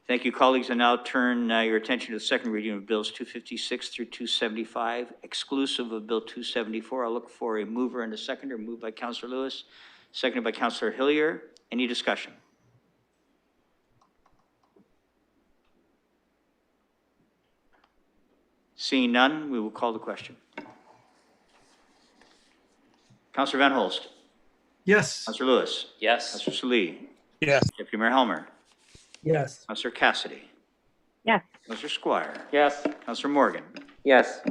Thank you, colleagues. I now turn your attention to the second reading of Bills 256 through 275, exclusive of Bill 274. I'll look for a mover and a seconder. Moved by Councillor Lewis, seconded by Councillor Hillier. Any discussion? Seeing none, we will call the question. Councillor Van Holst. Yes. Councillor Lewis. Yes. Councillor Salee. Yes. Deputy Mayor Helmer. Yes. Councillor Cassidy. Yes. Counselor Squire. Yes. Counselor Morgan. Yes.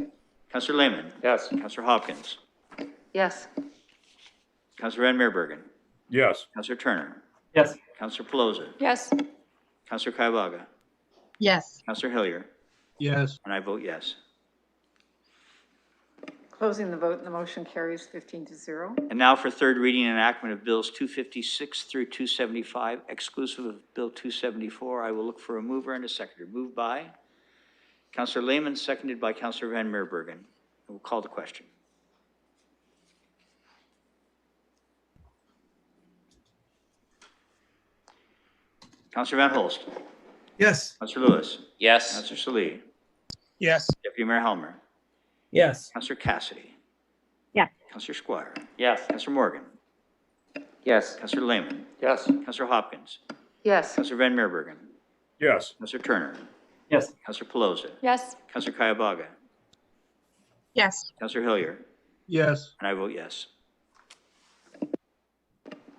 Counselor Lehman. Yes. Counselor Hopkins. Yes. Counselor Van Meerbergen. Yes. Counselor Turner. Yes. Counselor Pelosi. Yes. Counselor Kaiwaga. Yes. Counselor Hillier. Yes. And I vote yes. Closing the vote and the motion carries 15-0. And now for third reading and enactment of Bills 256 through 275, exclusive of Bill 274. I will look for a mover and a seconder. Moved by Counselor Lehman, seconded by Counselor Van Meerbergen. I will call the question. Counselor Van Holst. Yes. Counselor Lewis. Yes. Counselor Salee. Yes. Deputy Mayor Helmer. Yes. Counselor Cassidy. Yes. Counselor Squire. Yes. Counselor Morgan. Yes. Counselor Lehman. Yes. Counselor Hopkins. Yes. Counselor Van Meerbergen. Yes. Counselor Turner. Yes. Counselor Pelosi. Yes. Counselor Kaiwaga. Yes. Counselor Hillier. Yes. And I vote yes.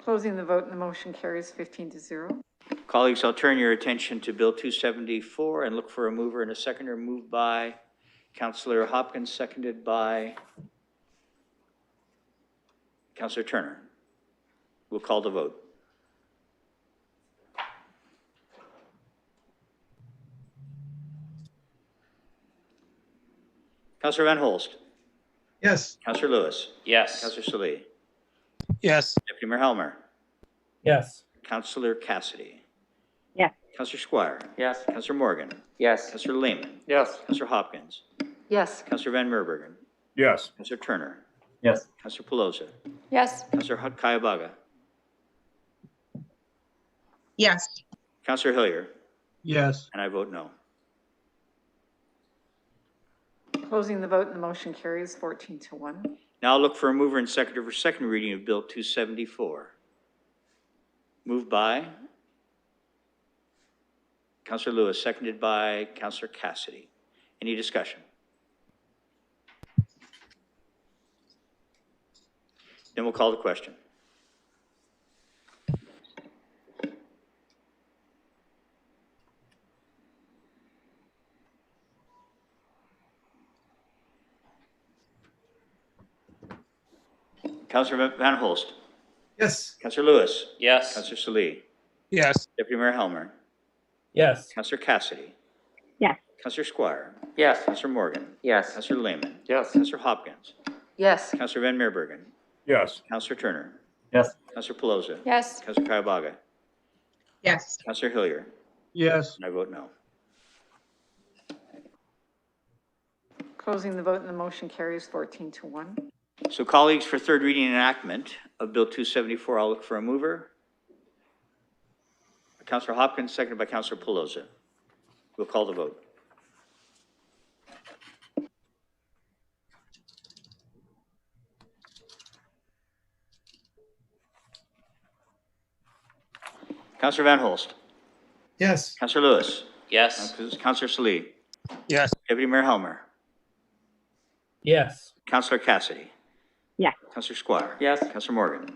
Closing the vote and the motion carries 15-0. Colleagues, I'll turn your attention to Bill 274 and look for a mover and a seconder. Moved by Counselor Hopkins, seconded by Counselor Turner. We'll call the vote. Counselor Van Holst. Yes. Counselor Lewis. Yes. Counselor Salee. Yes. Deputy Mayor Helmer. Yes. Counselor Cassidy. Yes. Counselor Squire. Yes. Counselor Morgan. Yes. Counselor Lehman. Yes. Counselor Hopkins. Yes. Counselor Van Meerbergen. Yes. Counselor Turner. Yes. Counselor Pelosi. Yes. Counselor Kaiwaga. Yes. Counselor Hillier. Yes. And I vote no. Closing the vote and the motion carries 14-1. Now I'll look for a mover and seconder for second reading of Bill 274. Moved by Counselor Lewis, seconded by Counselor Cassidy. Any discussion? Then we'll call the question. Counselor Van Holst. Yes. Counselor Lewis. Yes. Counselor Salee. Yes. Deputy Mayor Helmer. Yes. Counselor Cassidy. Yes. Counselor Squire. Yes. Counselor Morgan. Yes. Counselor Lehman. Yes. Counselor Hopkins. Yes. Counselor Van Meerbergen. Yes. Counselor Turner. Yes. Counselor Pelosi. Yes. Counselor Kaiwaga. Yes. Counselor Hillier. Yes. And I vote no. Closing the vote and the motion carries 14-1. So colleagues, for third reading and enactment of Bill 274, I'll look for a mover. Counselor Hopkins, seconded by Counselor Pelosi. We'll call the vote. Counselor Van Holst. Yes. Counselor Lewis. Yes. Counselor Salee. Yes. Deputy Mayor Helmer. Yes. Counselor Cassidy. Yes. Counselor Squire. Yes. Counselor Morgan.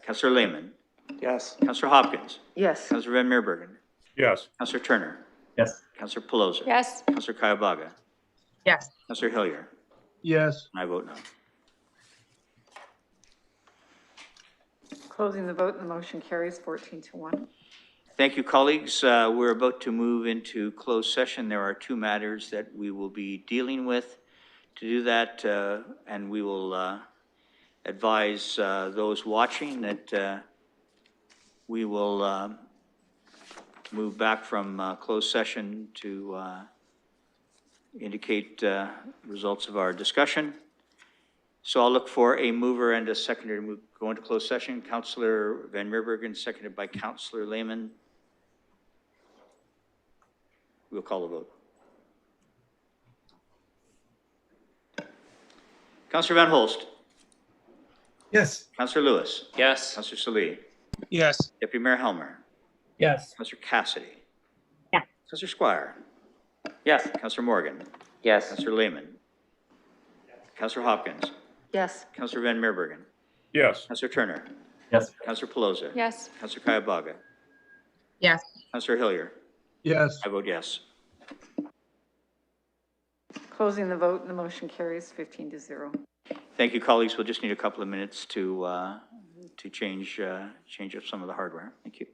Counselor Lehman. Yes. Counselor Hopkins. Yes. Counselor Van Meerbergen. Yes. Counselor Turner. Yes. Counselor Pelosi. Yes. Counselor Kaiwaga. Yes. Counselor Hillier. Yes. And I vote no. Closing the vote and the motion carries 14-1. Thank you, colleagues. We're about to move into closed session. There are two matters that we will be dealing with. To do that, and we will advise those watching that we will move back from closed session to indicate results of our discussion. So I'll look for a mover and a seconder to go into closed session. Councillor Van Meerbergen, seconded by Councillor Lehman. We'll call the vote. Councillor Van Holst. Yes. Councillor Lewis. Yes. Councillor Salee. Yes. Deputy Mayor Helmer. Yes. Councillor Cassidy. Yes. Councillor Squire. Yes. Councillor Morgan. Yes. Councillor Lehman. Councillor Hopkins. Yes. Councillor Van Meerbergen. Yes. Councillor Turner. Yes. Councillor Pelosi. Yes. Councillor Kaiwaga. Yes. Councillor Hillier. Yes. I vote yes. Closing the vote and the motion carries 15-0. Thank you, colleagues. We'll just need a couple of minutes to change up some of the hardware. Thank you.